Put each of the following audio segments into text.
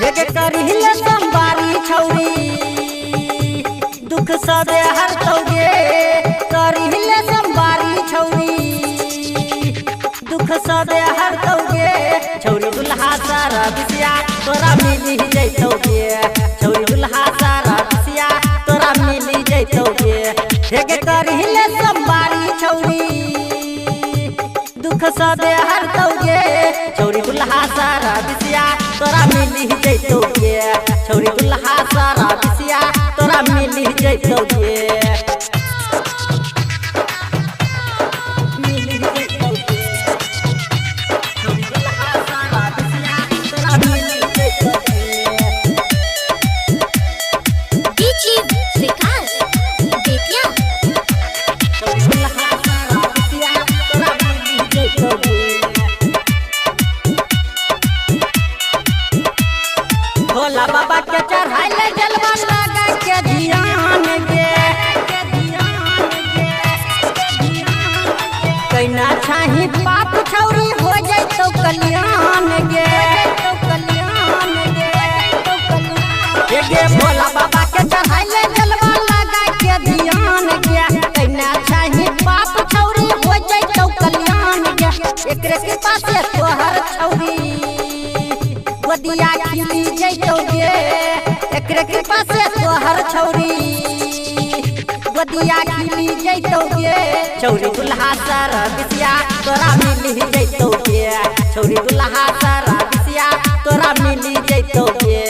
हेगे करिले संबारी छौरी दुख सबे हरतौगे करिले संबारी छौरी दुख सबे हरतौगे छौरी दुल्हा सारा बिसिया तोरा मिली जैतौगे छौरी दुल्हा सारा बिसिया तोरा मिली जैतौगे हेगे करिले संबारी छौरी दुख सबे हरतौगे छौरी दुल्हा सारा बिसिया तोरा मिली जैतौगे छौरी दुल्हा सारा बिसिया तोरा मिली जैतौगे भोला बाबा के चढ़ाइले जलवा लगा के ध्यान गे कैना छाही पाप छौरी हो जैतौ कल्याण गे भोला बाबा के चढ़ाइले जलवा लगा के ध्यान गे कैना छाही पाप छौरी हो जैतौ कल्याण गे एकरे कृपा से तोहर छौरी गोदिया खिली जैतौगे एकरे कृपा से तोहर छौरी गोदिया खिली जैतौगे छौरी दुल्हा सारा बिसिया तोरा मिली जैतौगे छौरी दुल्हा सारा बिसिया तोरा मिली जैतौगे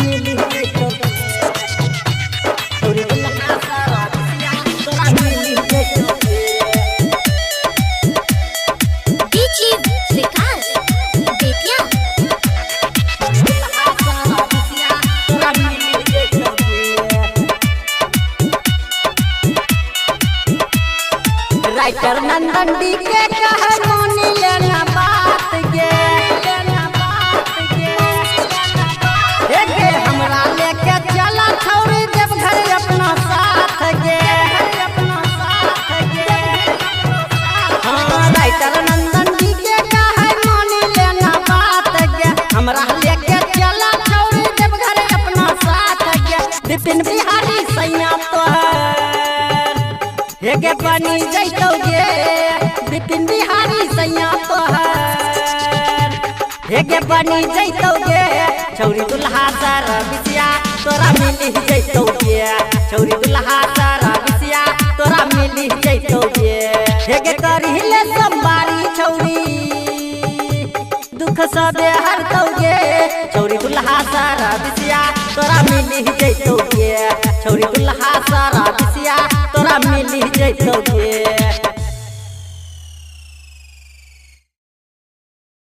मिली जैतौगे छौरी दुल्हा सारा बिसिया तोरा मिली जैतौगे राइटर नंदन डी के कह मानी लेना बात गे हमरा लेके चला छौरी देव घर अपना साथ गे हाँ राइटर नंदन डी के कह मानी लेना बात गे हमरा लेके चला छौरी देव घर अपना साथ गे विपिन बिहारी सैया तोहर हेगे बनी जैतौगे विपिन बिहारी सैया तोहर हेगे बनी जैतौगे छौरी दुल्हा सारा बिसिया तोरा मिली जैतौगे छौरी दुल्हा सारा बिसिया तोरा मिली जैतौगे हेगे करिले संबारी छौरी दुख सबे हरतौगे छौरी दुल्हा सारा बिसिया तोरा मिली जैतौगे छौरी दुल्हा सारा बिसिया तोरा मिली जैतौगे।